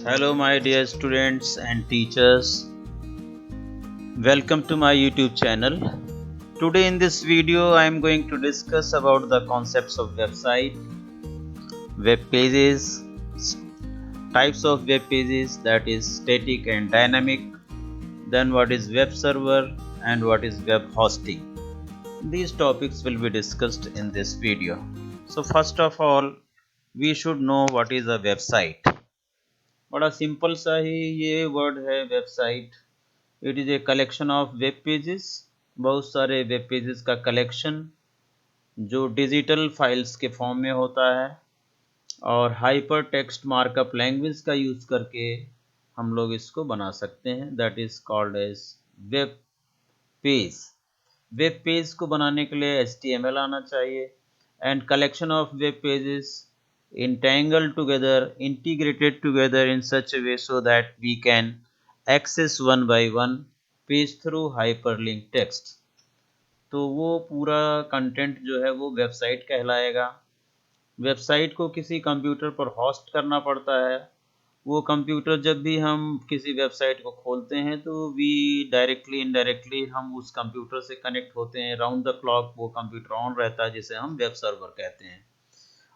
Hello, my dear students and teachers. Welcome to my YouTube channel. Today in this video, I am going to discuss about the concepts of website, web pages, types of web pages, that is static and dynamic, then what is web server and what is web hosting. These topics will be discussed in this video. So first of all, we should know what is a website. बड़ा simple सा ही ये word है website. It is a collection of web pages, बहुत सारे web pages का collection जो digital files के फॉर्म में होता है और हाइपर टेक्स्ट मार्कअप लैंग्वेज का यूज़ करके हम लोग इसको बना सकते हैं. That is called as web page. Web page को बनाने के लिए HTML आना चाहिए. And collection of web pages entangled together, integrated together in such a way so that we can access one by one page through hyperlink text. तो वो पूरा content जो है वो वेबसाइट कहलाएगा. वेबसाइट को किसी कंप्यूटर पर होस्ट करना पड़ता है. वो कंप्यूटर जब भी हम किसी वेबसाइट को खोलते हैं तो वी डायरेक्टली इनडायरेक्टली हम उस कंप्यूटर से कनेक्ट होते हैं. राउंड द क्लॉक वो कंप्यूटर ऑन रहता है, जिसे हम वेब सर्वर कहते हैं.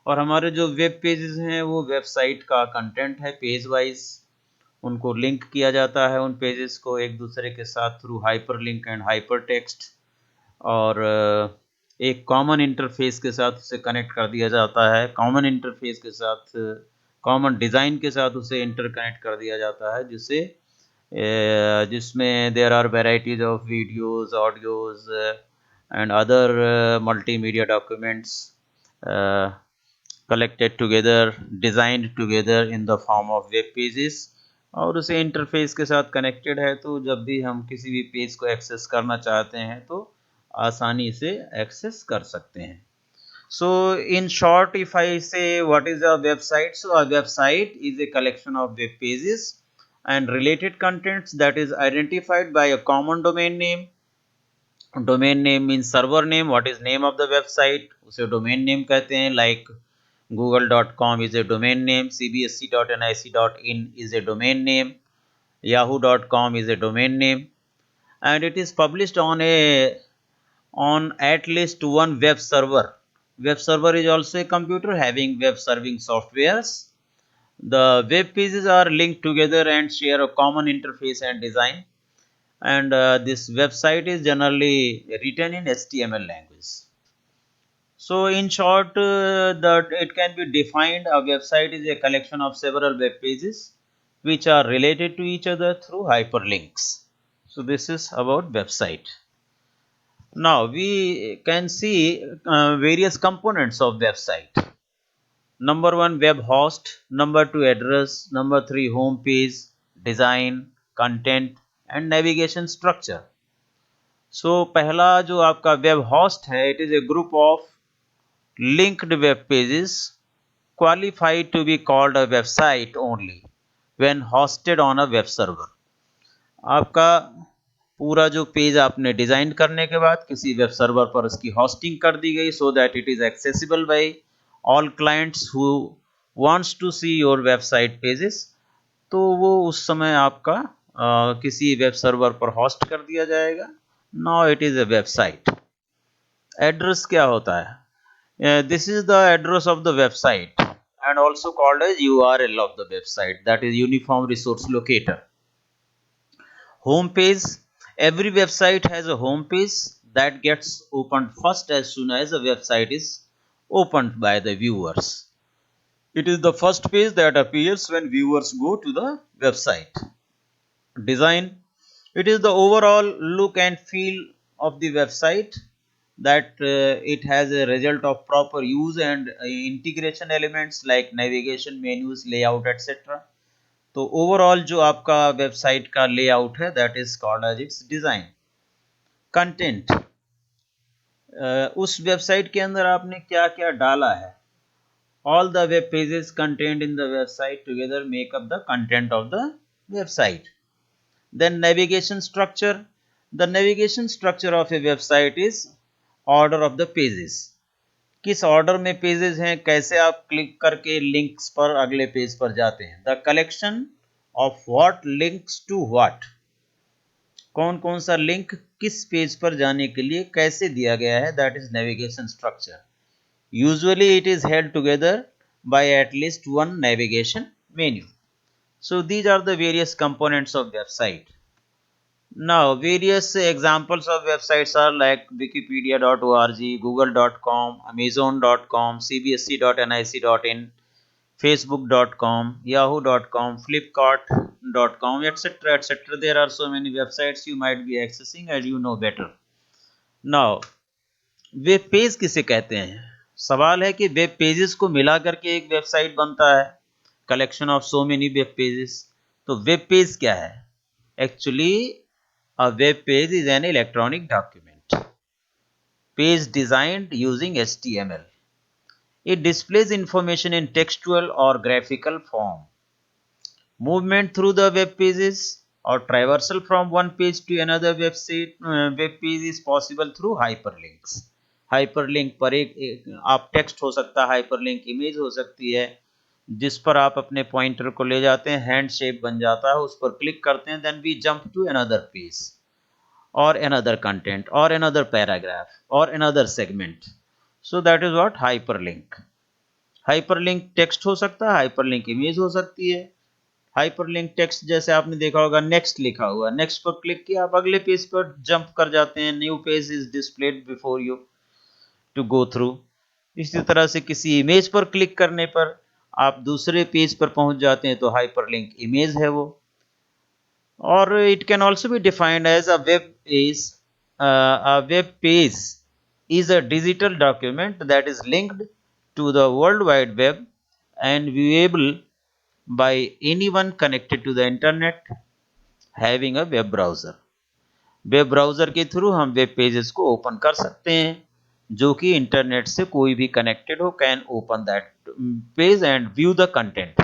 और हमारे जो वेब पेजेस हैं वो वेबसाइट का कंटेंट है. पेज वाइज उनको लिंक किया जाता है, उन पेजेस को एक दूसरे के साथ through hyper link and hyper text, और एक कॉमन इंटरफेस के साथ उसे कनेक्ट कर दिया जाता है. कॉमन इंटरफेस के साथ, कॉमन डिज़ाइन के साथ उसे इंटरकनेक्ट कर दिया जाता है, जिसमें there are varieties of videos, audios and other multimedia documents collected together, designed together in the form of web pages. और उसे इंटरफेस के साथ कनेक्टेड है, तो जब भी हम किसी भी पेज को एक्सेस करना चाहते हैं तो आसानी से एक्सेस कर सकते हैं. So in short, if I say what is a website, so a website is a collection of web pages and related contents that is identified by a common domain name. Domain name means server name. What is name of the website, उसे domain name कहते हैं. Like google.com is a domain name, cbsc.nic.in is a domain name, yahoo.com is a domain name, and it is published on at least one web server. Web server is also a computer having web serving softwares. The web pages are linked together and share a common interface and design, and this website is generally written in HTML language. So in short, that it can be defined, a website is a collection of several web pages which are related to each other through hyperlinks. So this is about website. Now we can see various components of website. Number 1, web host. Number 2, address. Number 3, home page, design, content and navigation structure. So पहला जो आपका web host है, it is a group of linked web pages qualified to be called a website only when hosted on a web server. आपका पूरा जो page आपने design करने के बाद किसी वेब सर्वर पर उसकी होस्टिंग कर दी गई, so that it is accessible by all clients who wants to see your website pages, तो वो उस समय आपका किसी वेब सर्वर पर होस्ट कर दिया जाएगा. Now it is a website. Address क्या होता है? This is the address of the website and also called as URL of the website, that is Uniform Resource Locator. Home page. Every website has a home page that gets opened first as soon as a website is opened by the viewers. It is the first page that appears when viewers go to the website. Design. It is the overall look and feel of the website, that it has a result of proper use and integration elements like navigation, menus, layout etc. तो overall जो आपका website का layout है, that is called as its design. Content. उस website के अंदर आपने क्या क्या डाला है. All the web pages content in the website together make up the content of the website. Then navigation structure. The navigation structure of a website is order of the pages. किस order में pages हैं, कैसे आप click करके links पर अगले page पर जाते हैं। The collection of what links to what, कौन कौन सा लिंक किस पेज पर जाने के लिए कैसे दिया गया है, that is navigation structure. Usually it is held together by at least one navigation menu. So these are the various components of website. Now various examples of websites are like wikipedia.org, google.com, amazon.com, cbsc.nic.in, facebook.com, yahoo.com, flipkart.com, etc., etc. There are so many websites you might be accessing as you know better. Now web page किसे कहते हैं? सवाल है कि web pages को मिला करके एक वेबसाइट बनता है, collection of so many web pages. तो वेब पेज क्या है? Actually a web page is an electronic document, page designed using HTML. It displays information in textual or graphical form. Movement through the web pages or traversal from one page to another web page is possible through hyperlinks. Hyperlink पर एक आप text हो सकता है, hyperlink image हो सकती है, जिस पर आप अपने पॉइंटर को ले जाते हैं, हैंड शेप बन जाता है, उस पर क्लिक करते हैं, then we jump to another page और अनदर कंटेंट और अनदर पैराग्राफ और another segment. So that is what hyperlink. Hyperlink text हो सकता है, हाइपरलिंक इमेज हो सकती है। हाइपरलिंक टेक्स्ट जैसे आपने देखा होगा, नेक्स्ट लिखा हुआ, नेक्स्ट पर क्लिक किया, आप अगले पेज पर जंप कर जाते हैं, new page is displayed before you to go through. इसी तरह से किसी इमेज पर क्लिक करने पर आप दूसरे पेज पर पहुंच जाते हैं, तो हाइपरलिंक इमेज है वो। और it can also be defined as a web page is a digital document that is linked to the World Wide Web and viewable by anyone connected to the internet having a web browser. Web browser के through हम web pages को open कर सकते हैं, जो कि internet से कोई भी कनेक्टेड हो can open that page and view the content.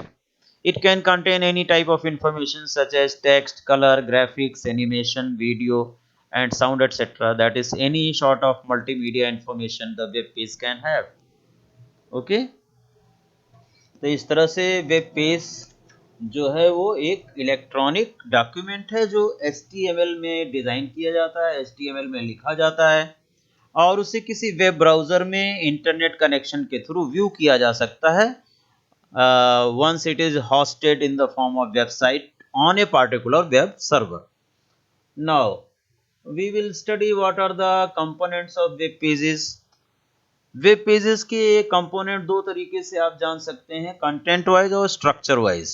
It can contain any type of information such as text, color, graphics, animation, video, and sound, etc. That is any sort of multimedia information the web page can have. Okay? तो इस तरह से web page जो है वो एक electronic document है जो HTML में डिज़ाइन किया जाता है, HTML में लिखा जाता है और उसे किसी वेब ब्राउज़र में इंटरनेट कनेक्शन के थ्रू व्यू किया जा सकता है once it is hosted in the form of website on a particular web server. Now we will study what are the components of web pages. Web pages के component दो तरीके से आप जान सकते हैं, कंटेंट वाइज और स्ट्रक्चर वाइज।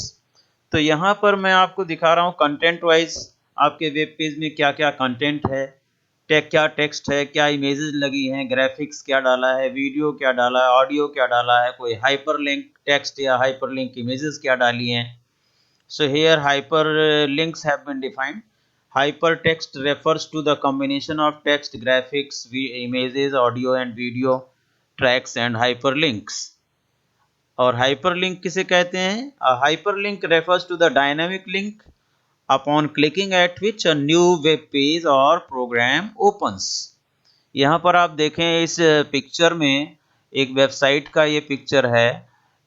तो यहाँ पर मैं आपको दिखा रहा हूँ कंटेंट वाइज आपके वेब पेज में क्या क्या कंटेंट है, क्या टेक्स्ट है, क्या इमेजेस लगी हैं, ग्राफिक्स क्या डाला है, वीडियो क्या डाला है, ऑडियो क्या डाला है, कोई हाइपरलिंक टेक्स्ट या हाइपरलिंक इमेजेस क्या डाली हैं। So here hyperlinks have been defined. Hypertext refers to the combination of text, graphics, images, audio and video tracks and hyperlinks. और hyperlink किसे कहते हैं? A hyperlink refers to the dynamic link upon clicking at which a new web page or program opens. यहाँ पर आप देखें इस picture में एक वेबसाइट का ये पिक्चर है,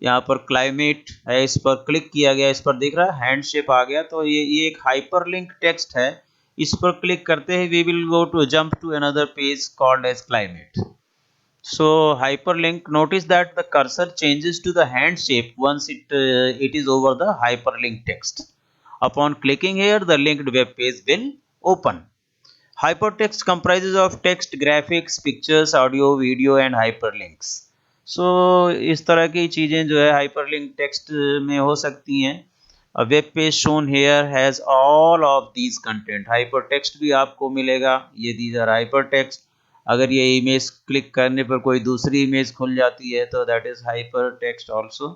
यहाँ पर क्लाइमेट है, इस पर क्लिक किया गया, इस पर दिख रहा है हैंड शेप आ गया, तो ये एक हाइपरलिंक टेक्स्ट है, इस पर क्लिक करते हैं we will go to jump to another page called as climate. So hyperlink, notice that the cursor changes to the hand shape once it is over the hyperlink text. Upon clicking here, the linked web page will open. Hypertext comprises of text, graphics, pictures, audio, video and hyperlinks. So इस तरह की चीज़ें जो है hyperlink text में हो सकती हैं. A web page shown here has all of these content. Hypertext भी आपको मिलेगा, ये these are hypertext. अगर ये इमेज क्लिक करने पर कोई दूसरी इमेज खुल जाती है तो that is hypertext also.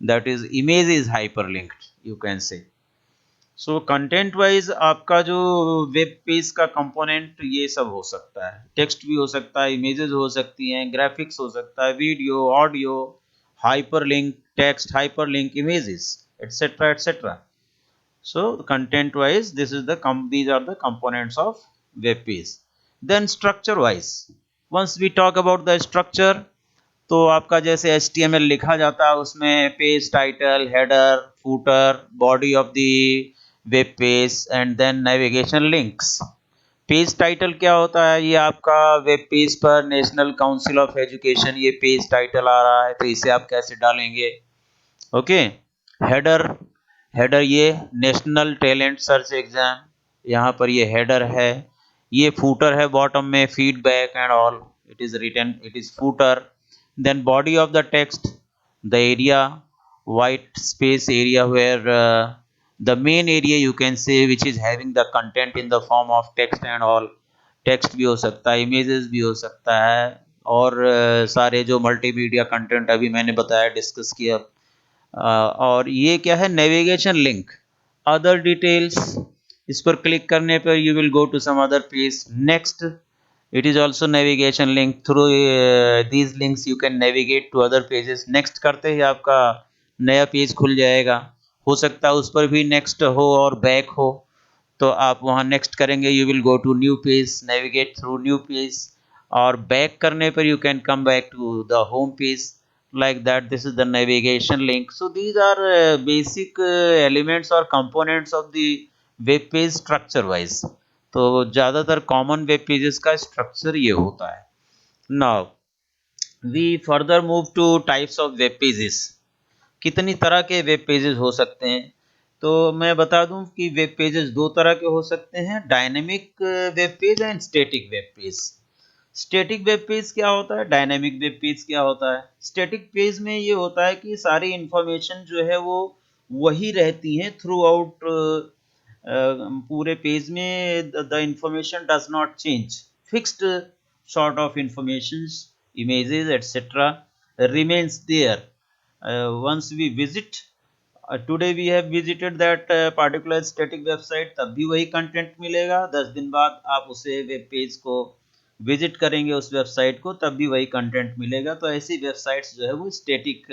That is image is hyperlinked, you can say. So content wise आपका जो वेब पेज का कंपोनेंट ये सब हो सकता है, टेक्स्ट भी हो सकता है, इमेजेस हो सकती हैं, ग्राफिक्स हो सकता है, video, audio, hyperlink text, hyperlink images, etcetera etcetera. So content wise this is these are the components of web page. Then structure wise, once we talk about the structure, तो आपका जैसे HTML लिखा जाता है उसमें page title, header, footer, body of the web page and then navigation links. Page title क्या होता है? ये आपका वेब पेज पर नेशनल काउंसिल ऑफ एजुकेशन ये पेज टाइटल आ रहा है, तो इसे आप कैसे डालेंगे? ओके। हेडर, हेडर ये नेशनल टैलेंट सर्च एग्जाम, यहाँ पर ये हेडर है। ये फूटर है बॉटम में, feedback and all, it is written, it is footer. Then body of the text, the area, white space area where the main area you can say which is having the content in the form of text and all। Text भी हो सकता है, images भी हो सकता है, और सारे जो मल्टीमीडिया कंटेंट अभी मैंने बताया, डिस्कस किया। और ये क्या है? Navigation link, other details. इस पर क्लिक करने पर you will go to some other page. Next, it is also navigation link, through these links you can navigate to other pages। next करते ही आपका नया पेज खुल जाएगा। हो सकता है उस पर भी नेक्स्ट हो और बैक हो, तो आप वहाँ नेक्स्ट करेंगे, you will go to new page, navigate through new page. और बैक करने पर you can come back to the home page, like that। this is the navigation link। so these are basic elements or components of the web page structure wise। तो ज़्यादातर common web pages का structure ये होता है। Now we further move to types of web pages. कितनी तरह के web pages हो सकते हैं? तो मैं बता दूं कि वेब पेजेस दो तरह के हो सकते हैं, dynamic web page and static web page. Static web page क्या होता है? डायनेमिक वेब पेज क्या होता है? स्टैटिक पेज में ये होता है कि सारी इंफॉर्मेशन जो है वो वही रहती हैं थ्रू आउट पूरे पेज में। The information does not change, fixed sort of informations, images, etc. remains there। once we visit, today we have visited that particular static website, तब भी वही कंटेंट मिलेगा। 10 दिन बाद आप उसे वेब पेज को विजिट करेंगे, उस वेबसाइट को, तब भी वही कंटेंट मिलेगा। तो ऐसी वेबसाइट्स जो है वो स्टैटिक,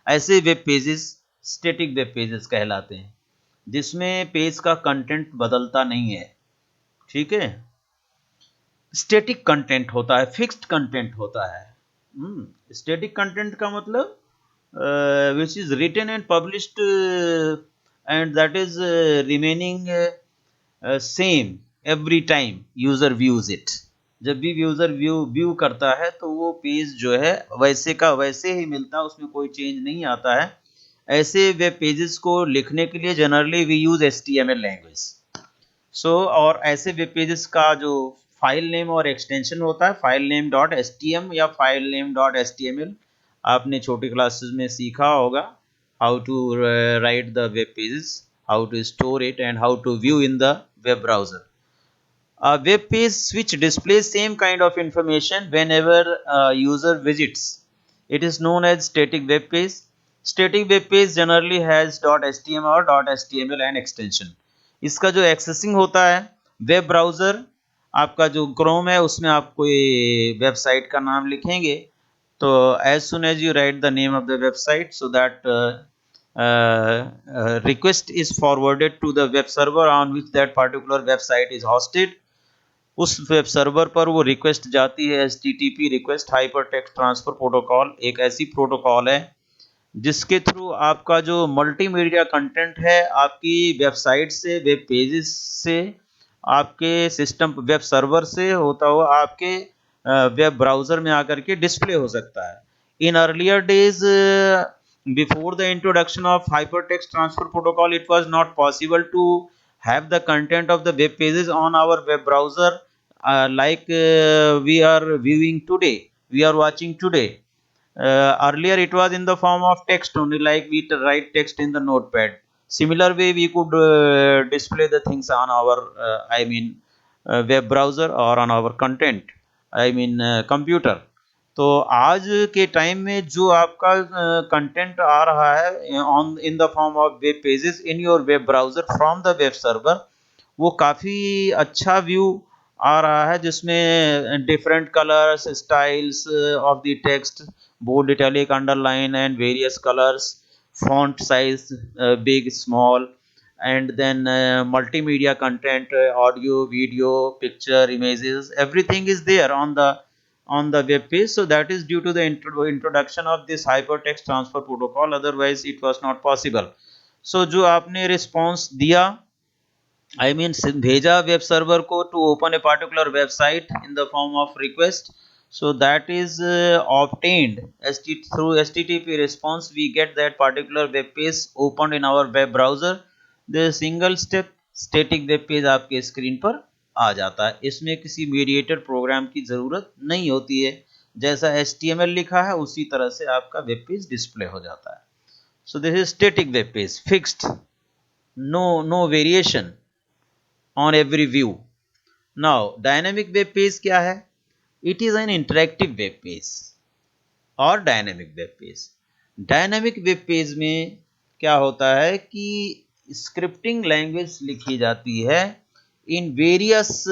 ऐसे web pages static web pages कहलाते हैं, जिसमें पेज का कंटेंट बदलता नहीं है। ठीक है। स्टैटिक कंटेंट होता है, फिक्स्ड कंटेंट होता है। स्टैटिक कंटेंट का मतलब which is written and published and that is remaining same every time user views it. जब भी यूजर व्यू करता है तो वो पेज जो है वैसे का वैसे ही मिलता है, उसमें कोई चेंज नहीं आता है। ऐसे वेब पेजेस को लिखने के लिए generally we use HTML language. और ऐसे वेब पेजेस का जो फाइल नेम और एक्सटेंशन होता है, फाइल नेम डॉट htm या फाइल नेम डॉट html, आपने छोटी क्लासेस में सीखा होगा how to write the web pages, how to store it and how to view in the web browser. A web page which displays same kind of information whenever a user visits, it is known as static web page। Static web page generally has .html or .html and extension। इसका जो accessing होता है, web browser आपका जो Chrome है उसमें आप कोई वेबसाइट का नाम लिखेंगे, तो as soon as you write the name of the website, so that request is forwarded to the web server on which that particular website is hosted। उस वेब सर्वर पर वो रिक्वेस्ट जाती है, HTTP request, hyper text transfer protocol. एक ऐसी protocol है जिसके through आपका जो मल्टीमीडिया कंटेंट है आपकी वेबसाइट से, वेब पेजेस से, आपके सिस्टम वेब सर्वर से होता हुआ आपके वेब ब्राउज़र में आकर के डिस्प्ले हो सकता है। In earlier days, before the introduction of hypertext transfer protocol, it was not possible to have the content of the web pages on our web browser like we are viewing today, we are watching today। earlier it was in the form of text only, like we write text in the notepad। similar way we could display the things on our web browser or on our content, computer। तो आज के time में जो आपका content आ रहा है on in the form of web pages in your web browser from the web server, वो काफ़ी अच्छा व्यू आ रहा है, जिसमें different colours, styles of the text, bold, italic, underline and various colours, font size big, small, and then multimedia content, audio, video, picture, images, everything is there on the on the web page. So that is due to the introduction of this hypertext transfer protocol, otherwise it was not possible. So जो आपने response दिया, I mean भेजा web server को to open a particular website in the form of request, so that is obtained through HTTP response. We get that particular web page opened in our web browser. The single step static web page आपके screen पर आ जाता है. इसमें किसी mediator programme की ज़रूरत नहीं होती है. जैसा HTML लिखा है उसी तरह से आपका वेब पेज डिस्प्ले हो जाता है. So this is static web page, fixed, no variation on every view. Now dynamic web page क्या है? It is an interactive web page और dynamic web page. Dynamic web page में क्या होता है कि स्क्रिप्टिंग लैंग्वेज लिखी जाती है in various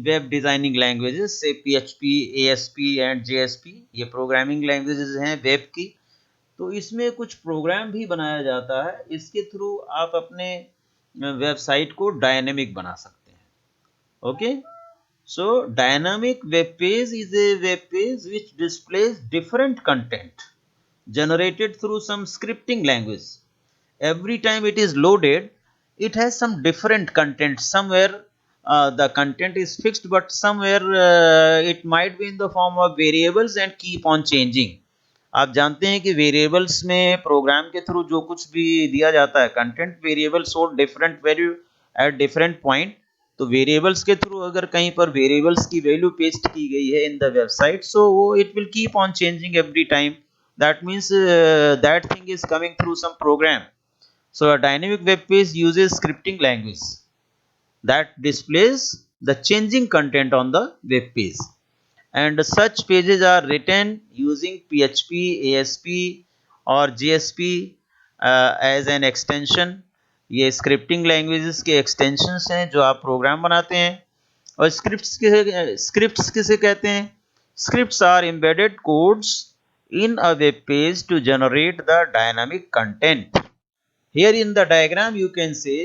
web designing languages से PHP, ASP एंड JSP, ये प्रोग्रामिंग लैंग्वेजेस हैं वेब की. तो इसमें कुछ प्रोग्राम भी बनाया जाता है, इसके थ्रू आप अपने वेबसाइट को डायनेमिक बना सकते हैं. Okay, so dynamic web page is a web page which displays different content generated through some scripting language. Every time it is loaded, it has some different content. Somewhere the content is fixed, but somewhere it might be in the form of variables and keep on changing. आप जानते हैं कि variables में programme के through जो कुछ भी दिया जाता है कंटेंट, वेरिएबल्स और different value at different point. तो वेरिएबल्स के थ्रू अगर कहीं पर वेरिएबल्स की वैल्यू पेस्ट की गई है इन द वेबसाइट, सो वो it will keep on changing every time. That means that thing is coming through some program. So a dynamic web page uses scripting language that displays the changing content on the web page, and such pages are written using PHP, ASP और JSP as an extension. ये scripting languages के extensions हैं जो आप programme बनाते हैं. और scripts किसे कहते हैं? Scripts are embedded codes in a web page to generate the dynamic content. Here in the diagram you can say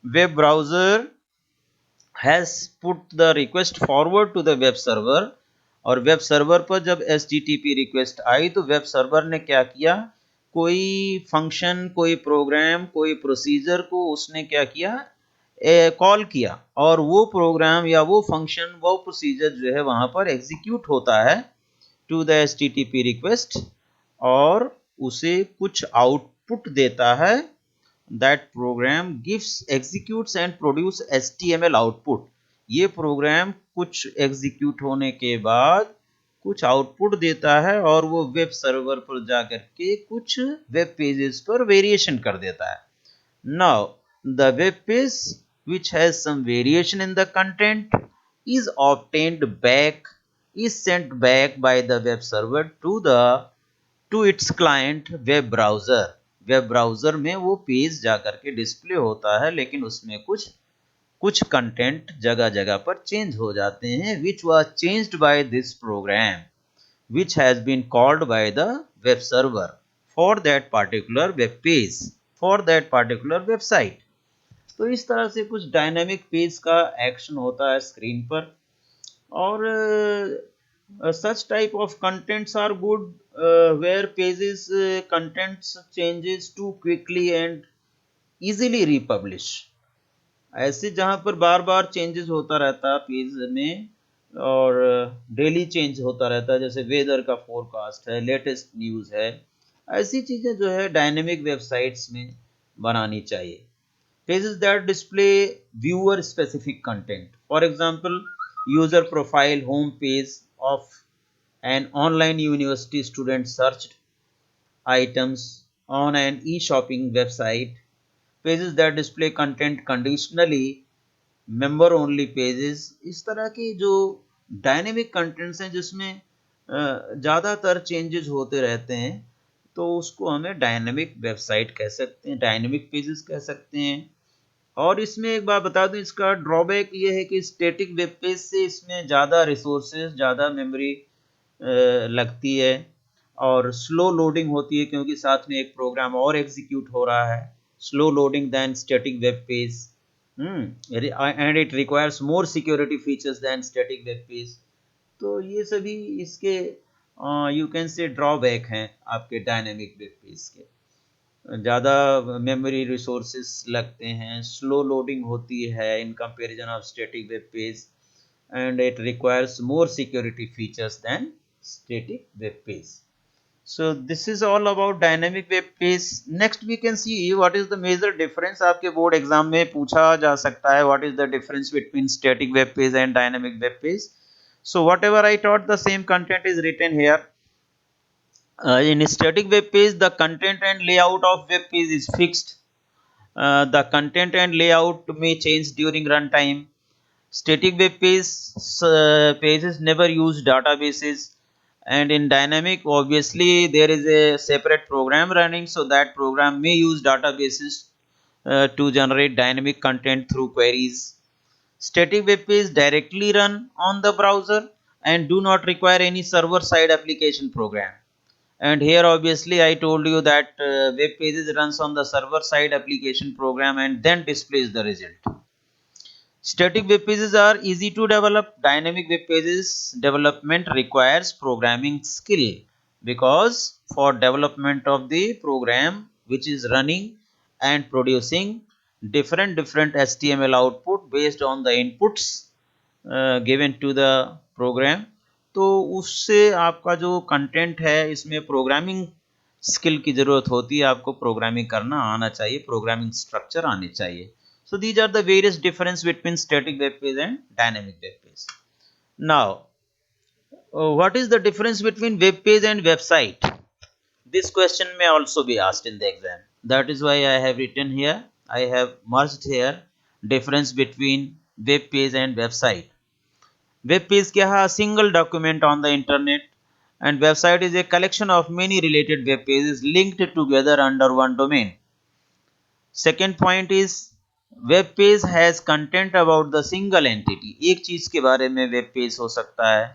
web browser has put the request forward to the web server, और web server पर जब HTTP request आई तो web server ने क्या किया, कोई function, कोई programme, कोई प्रोसीजर को उसने क्या किया, कॉल किया, और वो प्रोग्राम या वो फंक्शन, वो प्रोसीजर जो है वहां पर एग्जीक्यूट होता है टू द HTTP रिक्वेस्ट और उसे कुछ आउटपुट देता है. that program gives executes and produce HTML output. ये प्रोग्राम कुछ एग्जीक्यूट होने के बाद कुछ आउटपुट देता है और वो वेब सर्वर पर जाकर के कुछ वेब पेजेस पर वेरिएशन कर देता है. Now the web page which has some variation in the content is obtained back, is sent back by the web server to its client web browser. Web browser में वो page जाकर के display होता है, लेकिन उसमें कुछ कंटेंट जगह जगह पर चेंज हो जाते हैं, which was changed by this program which has been called by the web server for that particular web page, for that particular website. तो इस तरह से कुछ डायनामिक पेज का एक्शन होता है स्क्रीन पर. और such type of contents are good where pages contents changes too quickly and easily republish. ऐसे जहां पर बार बार चेंजेस होता रहता है पेज में और डेली चेंज होता रहता है, जैसे वेदर का फोरकास्ट है, लेटेस्ट न्यूज़ है, ऐसी चीजें जो है डायनेमिक वेबसाइट्स में बनानी चाहिए. Pages that display viewer specific content, for example user profile home page of an online university student searched items on an e-shopping website. Pages that display content conditionally, member only pages. इस तरह की जो dynamic contents हैं जिसमें ज़्यादातर changes होते रहते हैं, तो उसको हमें डायनेमिक वेबसाइट कह सकते हैं, डायनेमिक पेजेस कह सकते हैं. और इसमें एक बात बता दूं, इसका ड्रॉबैक ये है कि स्टैटिक वेब पेज से इसमें ज़्यादा रिसोर्सेज, ज़्यादा मेमोरी लगती है और स्लो लोडिंग होती है, क्योंकि साथ में एक प्रोग्राम और एग्जीक्यूट हो रहा है. Slow loading than static web page, and it requires more security features than static web page. तो ये सभी इसके यू कैन से ड्रॉबैक हैं आपके डायनेमिक वेब पेज के। ज़्यादा मेमोरी रिसोर्सेस लगते हैं, स्लो लोडिंग होती है in comparison of static web page, and it requires more security features than static web page. So this is all about dynamic web page. Next we can see what is the major difference. आपके board exam में पूछा जा सकता है what is the difference between static web page and dynamic web page. So whatever I taught, the same content is written here. In static web page, the content and layout of web page is fixed. The content and layout may change during runtime. Static web pages never use databases, and in dynamic, obviously there is a separate program running, so that program may use databases to generate dynamic content through queries. Static web pages directly run on the browser and do not require any server side application program. And here obviously I told you that web pages runs on the server side application program and then displays the result. Static web pages are easy to develop. Dynamic web pages development requires programming skill, because for development of the program which is running and producing different HTML output based on the inputs given to the program, तो उससे आपका जो content है इसमें programming skill की ज़रूरत होती है। आपको प्रोग्रामिंग करना आना चाहिए, प्रोग्रामिंग स्ट्रक्चर आने चाहिए। So these are the various difference between static web page and dynamic web page. Now, what is the difference between web page and website? This question may also be asked in the exam. That is why I have written here, I have merged here difference between web page and website. Web page क्या है? A single document on the internet, and website is a collection of many related web pages linked together under one domain. Second point is web page has content about the single entity. एक चीज के बारे में web page हो सकता है,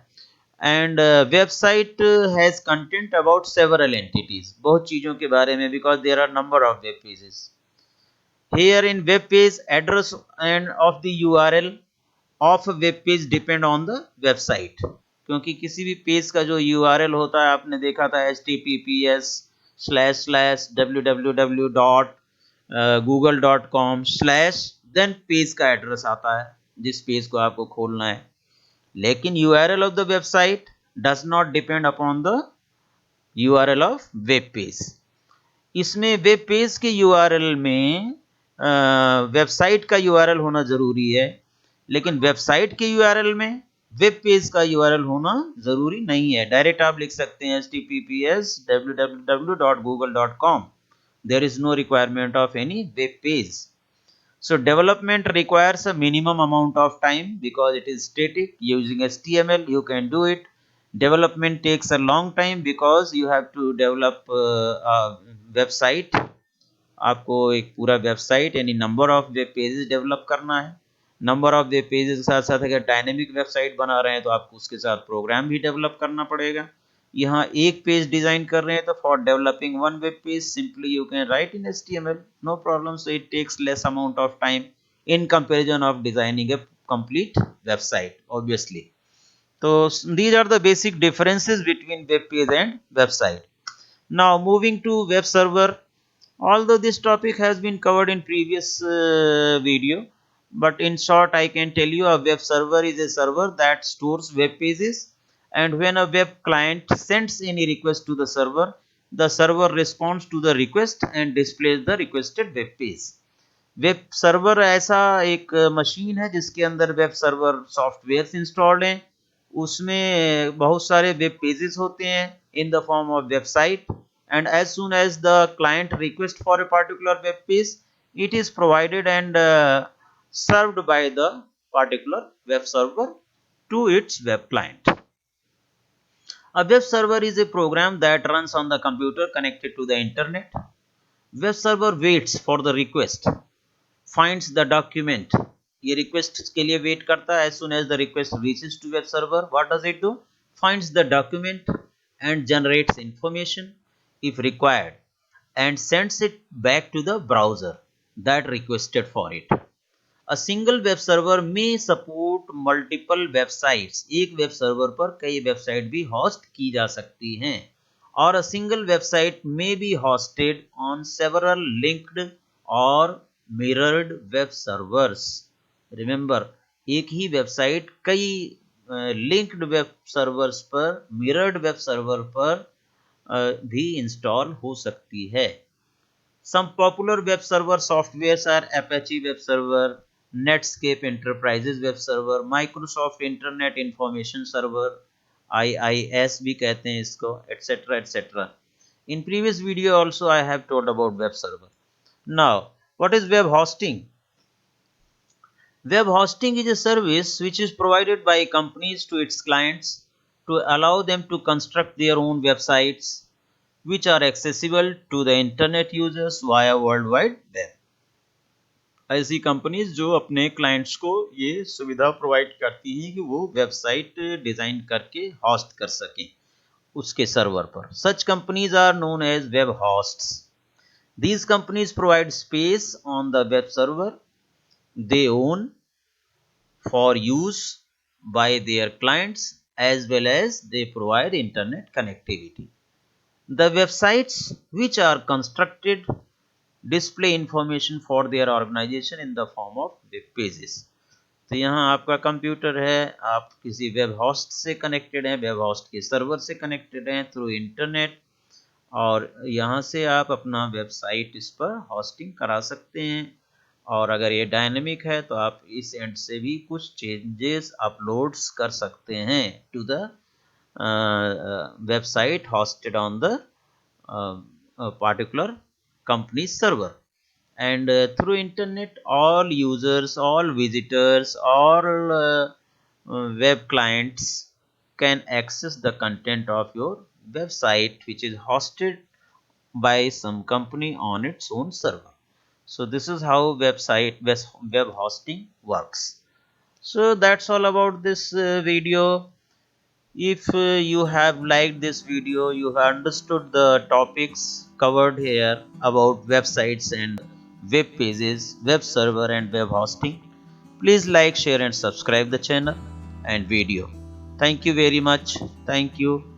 and website has content about several entities. बहुत चीजों के बारे में, because there are number of web pages. Here in web page, address and of the URL of a web page depend on the website. क्योंकि किसी भी page का जो URL होता है, आपने देखा था https://www.google.com/ देन पेज का एड्रेस आता है जिस पेज को आपको खोलना है। लेकिन URL of the website does not depend upon the URL of web page. इसमें वेब पेज के URL में वेबसाइट का URL होना जरूरी है, लेकिन वेबसाइट के URL में वेब पेज का URL होना जरूरी नहीं है। डायरेक्ट आप लिख सकते हैं https://www.google.com. There is no requirement of any web page. So development requires a minimum amount of time because it is static. Using HTML you can do it. Development takes a long time because you have to develop a website. आपको एक पूरा website यानी number of web pages develop करना है। Number of web pages के साथ साथ अगर डायनेमिक वेबसाइट बना रहे हैं तो आपको उसके साथ प्रोग्राम भी डेवलप करना पड़ेगा। यहाँ एक पेज डिजाइन कर रहे हैं तो for developing one web page simply you can write in HTML, no problem. So it takes less amount of time in comparison of designing a complete website obviously. तो these are the basic differences between web page and website. Now moving to web server. Although this topic has been covered in previous video, but in short I can tell you a web server is a server that stores web pages, and when a web client sends any request to the server responds to the request and displays the requested web page. Web server ऐसा एक machine है जिसके अंदर web server software installed हैं, उसमें बहुत सारे web pages होते हैं इन the form of website, and as soon as the client request for a particular web page, it is provided and served by the particular web server to its web client. A web server is a program that runs on the computer connected to the internet. Web server waits for the request, finds the document. ये request के लिए wait करता है। As soon as the request reaches to web server, what does it do? Finds the document and generates information if required and sends it back to the browser that requested for it. A single web server may support multiple websites. एक web server पर कई website भी host की जा सकती हैं. और a single website may be hosted on several linked or mirrored web servers. Remember, एक ही वेबसाइट कई लिंक्ड वेब सर्वर्स पर, मिरर्ड वेब सर्वर पर भी इंस्टॉल हो सकती है. Some popular web server softwares are Apache Web Server, Netscape Enterprises Web Server, Microsoft Internet Information Server, IIS भी कहते हैं इसको, etc. etc. In previous video also I have told about web server. Now, what is web hosting? Web hosting is a service which is provided by companies to its clients to allow them to construct their own websites, which are accessible to the internet users via World Wide Web. ऐसी companies जो अपने clients को ये सुविधा provide करती हैं कि वो वेबसाइट डिजाइन करके होस्ट कर सकें उसके सर्वर पर. Such companies are known as web hosts. These companies provide space on the web server they own for use by their clients, as well as they provide internet connectivity. The websites which are constructed display information for their organization in the form of web pages. तो यहाँ आपका computer है, आप किसी web host से connected हैं, web host के server से कनेक्टेड हैं थ्रू इंटरनेट, और यहाँ से आप अपना वेबसाइट इस पर होस्टिंग करा सकते हैं. और अगर ये डायनेमिक है तो आप इस एंड से भी कुछ चेंजेस अपलोड्स कर सकते हैं to the website hosted on the particular company's server. And through internet, all users, all visitors, all web clients can access the content of your website which is hosted by some company on its own server. So this is how web hosting works. So that's all about this video. If you have liked this video, you have understood the topics covered here about websites and web pages, web server and web hosting, please like, share and subscribe the channel and video. Thank you very much. Thank you.